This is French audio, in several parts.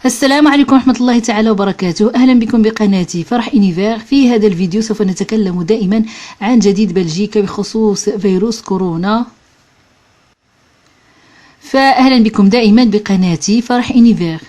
السلام عليكم ورحمة الله تعالى وبركاته. أهلا بكم بقناتي فرح إونيفير. في هذا الفيديو سوف نتكلم دائما عن جديد بلجيكا بخصوص فيروس كورونا. فأهلا بكم دائما بقناتي فرح إونيفير.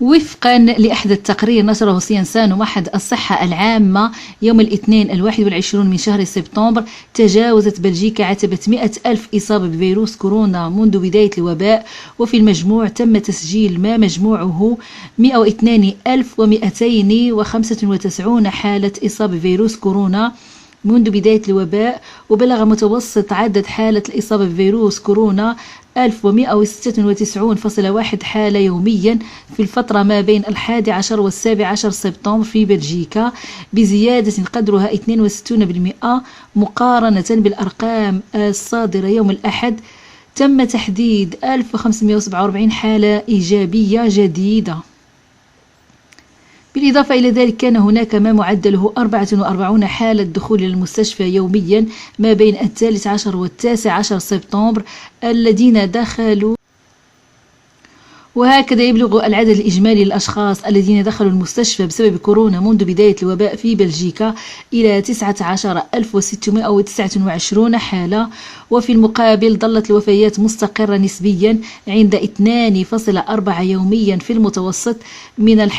وفقا لأحدث تقرير نشره سينسان معهد الصحة العامة يوم الاثنين 21 من شهر سبتمبر، تجاوزت بلجيكا عتبة 100,000 إصابة بفيروس كورونا منذ بداية الوباء، وفي المجموع تم تسجيل ما مجموعه 102,295 حالة إصابة بفيروس كورونا منذ بداية الوباء، وبلغ متوسط عدد حالة الإصابة بفيروس كورونا 1196.1 حالة يوميا في الفترة ما بين 11 و17 سبتمبر في بلجيكا، بزيادة قدرها 62% مقارنة بالأرقام الصادرة يوم الأحد. تم تحديد 1547 حالة إيجابية جديدة. بالإضافة إلى ذلك كان هناك ما معدله 44 حالة دخول إلى المستشفى يوميا ما بين 13 و19 سبتمبر الذين دخلوا، وهكذا يبلغ العدد الإجمالي للأشخاص الذين دخلوا المستشفى بسبب كورونا منذ بداية الوباء في بلجيكا إلى 19,629 حالة. وفي المقابل ظلت الوفيات مستقرة نسبيا عند 2.4 يوميا في المتوسط من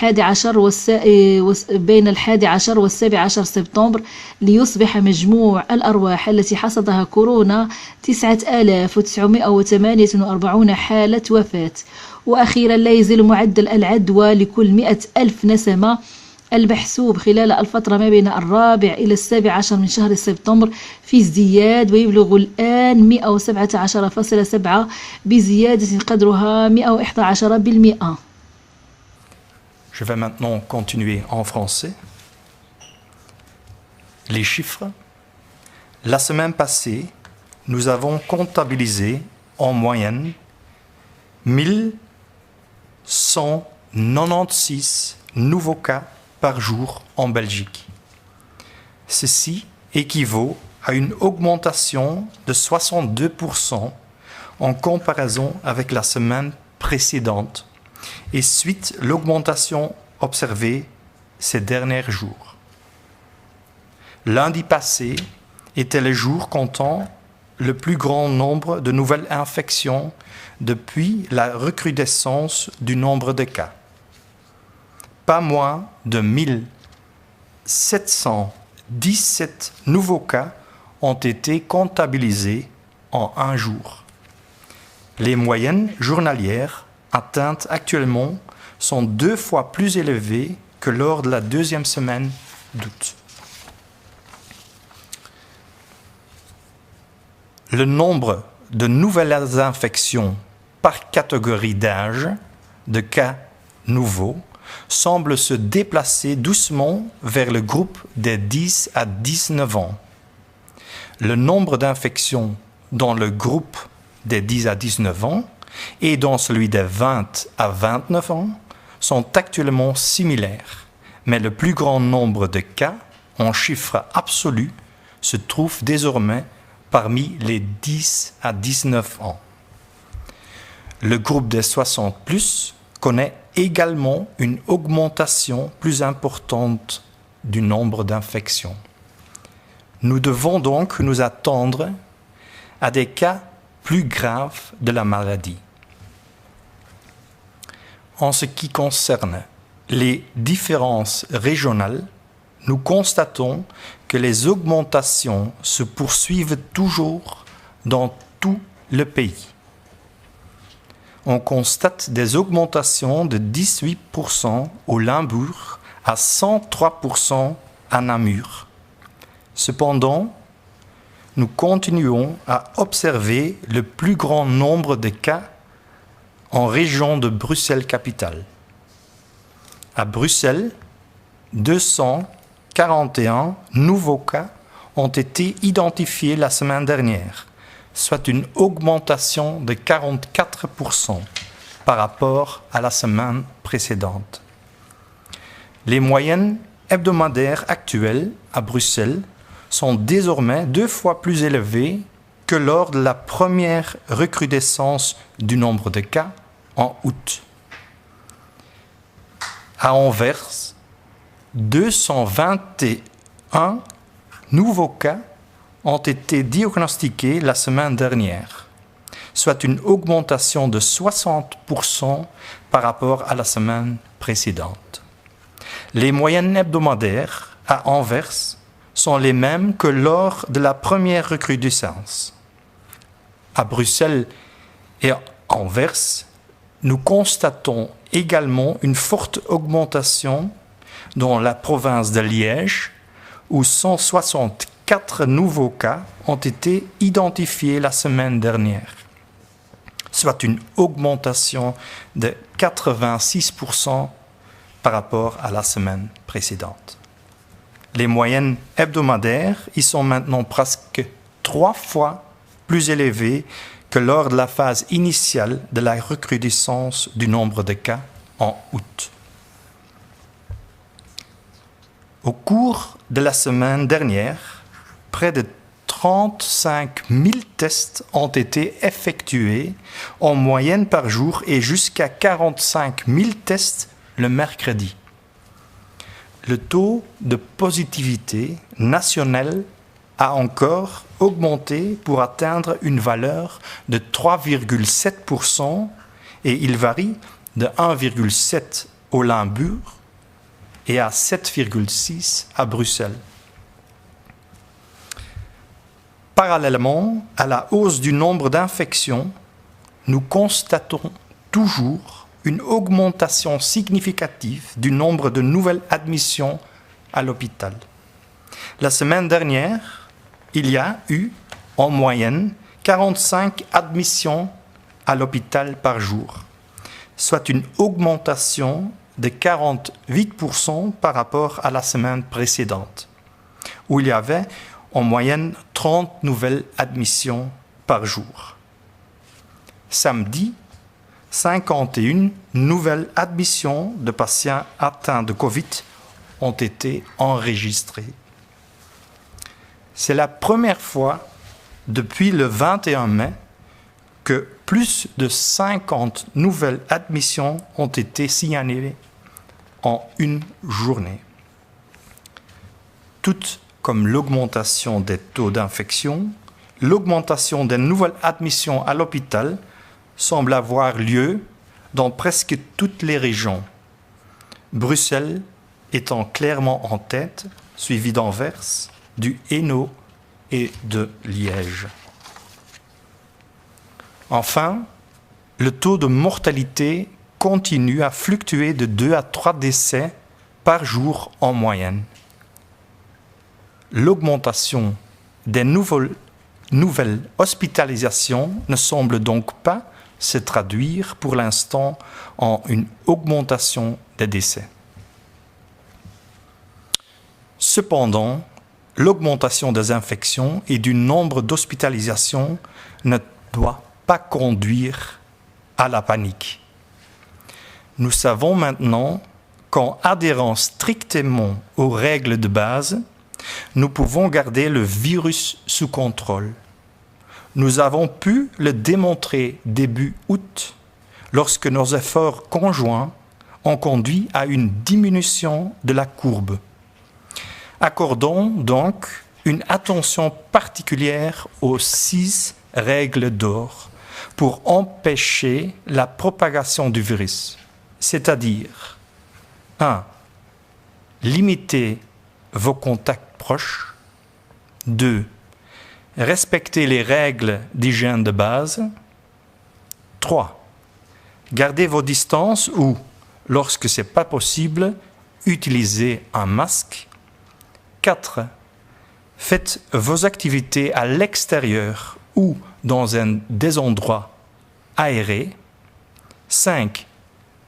بين 11 و17 سبتمبر، ليصبح مجموع الأرواح التي حصدها كورونا 9,948 حالة وفاة. وأخيرا، لا يزال معدل العدوى لكل 100,000 نسمة المحسوب خلال الفترة ما بين 4 إلى 17 من شهر سبتمبر في ازدياد، ويبلغ الآن 117.7 بزيادة قدرها 111%. Je vais maintenant continuer en français. Les chiffres. La semaine passée, nous avons comptabilisé en moyenne 1196 nouveaux cas par jour en Belgique. Ceci équivaut à une augmentation de 62% en comparaison avec la semaine précédente et suite l'augmentation observée ces derniers jours. Lundi passé était le jour comptant le plus grand nombre de nouvelles infections depuis la recrudescence du nombre de cas. Pas moins de 1717 nouveaux cas ont été comptabilisés en un jour. Les moyennes journalières atteintes actuellement sont 2 fois plus élevées que lors de la deuxième semaine d'août. Le nombre de nouvelles infections par catégorie d'âge de cas nouveaux semble se déplacer doucement vers le groupe des 10 à 19 ans. Le nombre d'infections dans le groupe des 10 à 19 ans et dans celui des 20 à 29 ans sont actuellement similaires, mais le plus grand nombre de cas en chiffre absolu se trouve désormais parmi les 10 à 19 ans. Le groupe des 60+ connaît également une augmentation plus importante du nombre d'infections. Nous devons donc nous attendre à des cas plus graves de la maladie. En ce qui concerne les différences régionales, nous constatons que les augmentations se poursuivent toujours dans tout le pays. On constate des augmentations de 18% au Limbourg à 103% à Namur. Cependant, nous continuons à observer le plus grand nombre de cas en région de Bruxelles-Capitale. À Bruxelles, 241 nouveaux cas ont été identifiés la semaine dernière, soit une augmentation de 44% par rapport à la semaine précédente. Les moyennes hebdomadaires actuelles à Bruxelles sont désormais 2 fois plus élevées que lors de la première recrudescence du nombre de cas en août. À Anvers, 221 nouveaux cas ont été diagnostiqués la semaine dernière, soit une augmentation de 60% par rapport à la semaine précédente. Les moyennes hebdomadaires à Anvers sont les mêmes que lors de la première recrudescence. À Bruxelles et à Anvers, nous constatons également une forte augmentation dans la province de Liège, où 164 nouveaux cas ont été identifiés la semaine dernière, soit une augmentation de 86% par rapport à la semaine précédente. Les moyennes hebdomadaires y sont maintenant presque 3 fois plus élevées que lors de la phase initiale de la recrudescence du nombre de cas en août. Au cours de la semaine dernière, près de 35 000 tests ont été effectués en moyenne par jour et jusqu'à 45 000 tests le mercredi. Le taux de positivité national a encore augmenté pour atteindre une valeur de 3,7% et il varie de 1,7 au Limbourg et à 7,6 à Bruxelles. Parallèlement à la hausse du nombre d'infections, nous constatons toujours une augmentation significative du nombre de nouvelles admissions à l'hôpital. La semaine dernière, il y a eu en moyenne 45 admissions à l'hôpital par jour, soit une augmentation de 48% par rapport à la semaine précédente, où il y avait en moyenne 30 nouvelles admissions par jour. Samedi, 51 nouvelles admissions de patients atteints de Covid ont été enregistrées. C'est la première fois depuis le 21 mai que plus de 50 nouvelles admissions ont été signalées en une journée. Tout comme l'augmentation des taux d'infection, l'augmentation des nouvelles admissions à l'hôpital semble avoir lieu dans presque toutes les régions, Bruxelles étant clairement en tête, suivi d'Anvers, du Hainaut et de Liège. Enfin, le taux de mortalité continue à fluctuer de 2 à 3 décès par jour en moyenne. L'augmentation des nouvelles hospitalisations ne semble donc pas se traduire pour l'instant en une augmentation des décès. Cependant, l'augmentation des infections et du nombre d'hospitalisations ne doit pas conduire à la panique. Nous savons maintenant qu'en adhérant strictement aux règles de base, nous pouvons garder le virus sous contrôle. Nous avons pu le démontrer début août, lorsque nos efforts conjoints ont conduit à une diminution de la courbe. Accordons donc une attention particulière aux 6 règles d'or pour empêcher la propagation du virus, c'est-à-dire 1. Limitez vos contacts proches. 2. Respectez les règles d'hygiène de base. 3. Gardez vos distances ou, lorsque ce n'est pas possible, utilisez un masque. 4. Faites vos activités à l'extérieur ou dans des endroits aérés. 5.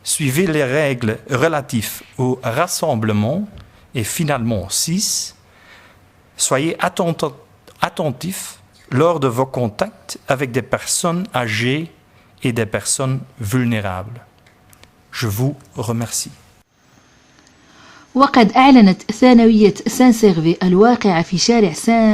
Suivez les règles relatives au rassemblement. Et finalement, 6. Soyez attentifs lors de vos contacts avec des personnes âgées et des personnes vulnérables. Je vous remercie. وقد أعلنت ثانوية سان سيرفي الواقعة في شارع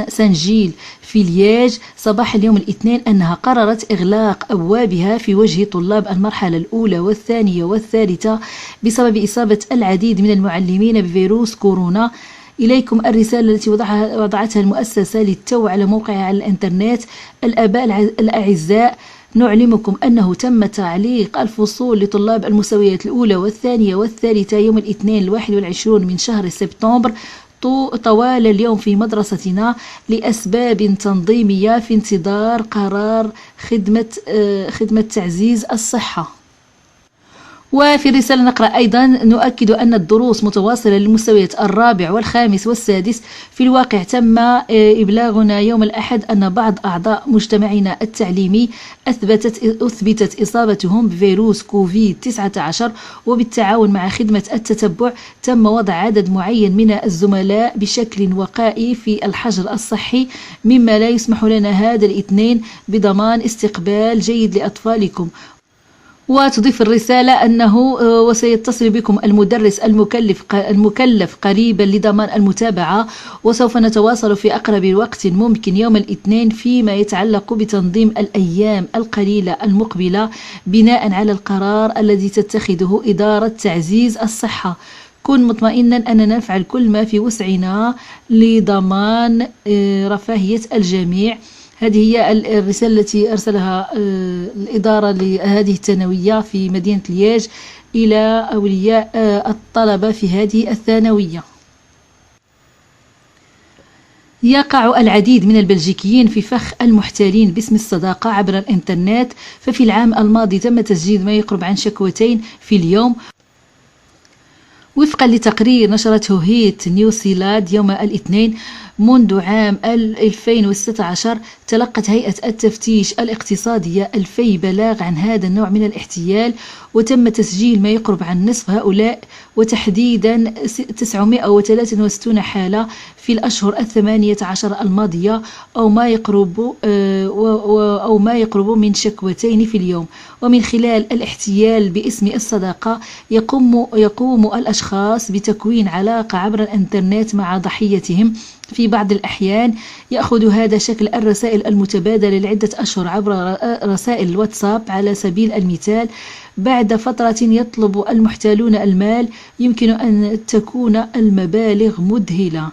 سان جيل في لياج صباح اليوم الاثنين أنها قررت إغلاق أبوابها في وجه طلاب المرحلة الأولى والثانية والثالثة بسبب إصابة العديد من المعلمين بفيروس كورونا. إليكم الرسالة التي وضعتها المؤسسة للتو على موقعها على الإنترنت. الآباء الأعزاء، نعلمكم أنه تم تعليق الفصول لطلاب المستويات الأولى والثانية والثالثة يوم الاثنين 21 من شهر سبتمبر طوال اليوم في مدرستنا لأسباب تنظيمية في انتظار قرار خدمة تعزيز الصحة. وفي الرسالة نقرأ أيضا: نؤكد أن الدروس متواصلة للمستويات الرابع والخامس والسادس. في الواقع تم إبلاغنا يوم الأحد أن بعض أعضاء مجتمعنا التعليمي أثبتت إصابتهم بفيروس كوفيد-19، وبالتعاون مع خدمة التتبع تم وضع عدد معين من الزملاء بشكل وقائي في الحجر الصحي، مما لا يسمح لنا هذا الاثنين بضمان استقبال جيد لأطفالكم. وتضيف الرسالة أنه وسيتصل بكم المدرس المكلف قريبا لضمان المتابعة، وسوف نتواصل في أقرب وقت ممكن يوم الاثنين فيما يتعلق بتنظيم الأيام القليلة المقبلة بناء على القرار الذي تتخذه إدارة تعزيز الصحة. كن مطمئنا أننا نفعل كل ما في وسعنا لضمان رفاهية الجميع. هذه هي الرسالة التي أرسلها الإدارة لهذه الثانوية في مدينة لياج إلى أولياء الطلبة في هذه الثانوية. يقع العديد من البلجيكيين في فخ المحتالين باسم الصداقة عبر الإنترنت، ففي العام الماضي تم تسجيل ما يقرب عن شكوتين في اليوم. وفقا لتقرير نشرته هيت نيوزيلاند يوم الاثنين، منذ عام 2016 تلقت هيئة التفتيش الاقتصادية 2000 بلاغ عن هذا النوع من الاحتيال، وتم تسجيل ما يقرب عن نصف هؤلاء، وتحديدا 963 حالة في الأشهر 18 الماضية، أو ما يقرب من شكوتين في اليوم. ومن خلال الاحتيال باسم الصداقة يقوم الأشخاص بتكوين علاقة عبر الإنترنت مع ضحيتهم. في بعض الأحيان يأخذ هذا شكل الرسائل المتبادلة لعدة أشهر عبر رسائل الواتساب. على سبيل المثال، بعد فترة يطلب المحتالون المال، يمكن أن تكون المبالغ مذهلة.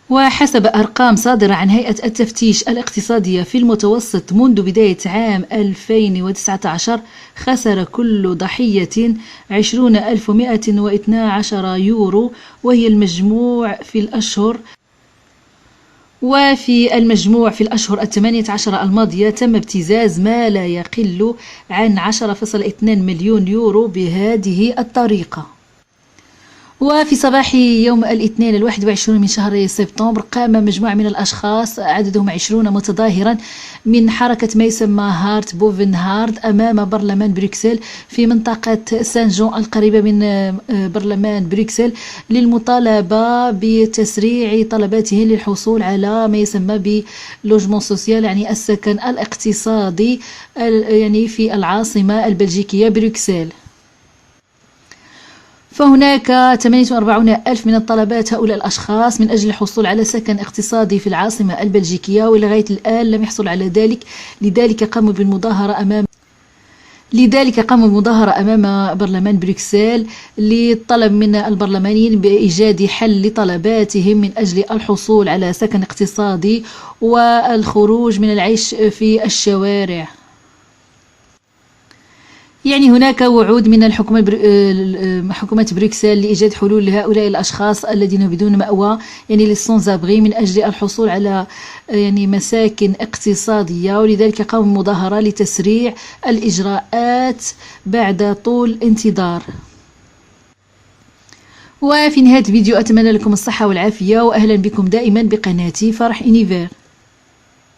وحسب أرقام صادرة عن هيئة التفتيش الاقتصادية، في المتوسط منذ بداية عام 2019 خسر كل ضحية 20,112 يورو، وهي المجموع في الأشهر. وفي المجموع في الأشهر 18 الماضية تم ابتزاز ما لا يقل عن 10.2 مليون يورو بهذه الطريقة. وفي صباح يوم الاثنين 21 من شهر سبتمبر قام مجموعة من الأشخاص عددهم 20 متظاهرا من حركة ما يسمى هارت بوفن هارد أمام برلمان بروكسل في منطقة سان جون القريبة من برلمان بروكسل للمطالبة بتسريع طلباتهم للحصول على ما يسمى بلوجمون سوسيال، يعني السكن الاقتصادي، يعني في العاصمة البلجيكية بروكسل. فهناك 48,000 من الطلبات هؤلاء الأشخاص من أجل الحصول على سكن اقتصادي في العاصمة البلجيكية، ولغاية الآن لم يحصل على ذلك. لذلك قاموا بالمظاهرة أمام برلمان بروكسل للطلب من البرلمانيين بإيجاد حل لطلباتهم من أجل الحصول على سكن اقتصادي والخروج من العيش في الشوارع. يعني هناك وعود من حكومة بروكسل لإيجاد حلول لهؤلاء الأشخاص الذين بدون مأوى، يعني للسونزابغي، من أجل الحصول على يعني مساكن اقتصادية، ولذلك قاموا بمظاهرة لتسريع الإجراءات بعد طول انتظار. وفي نهاية الفيديو أتمنى لكم الصحة والعافية، وأهلا بكم دائما بقناتي فرح إونيفير.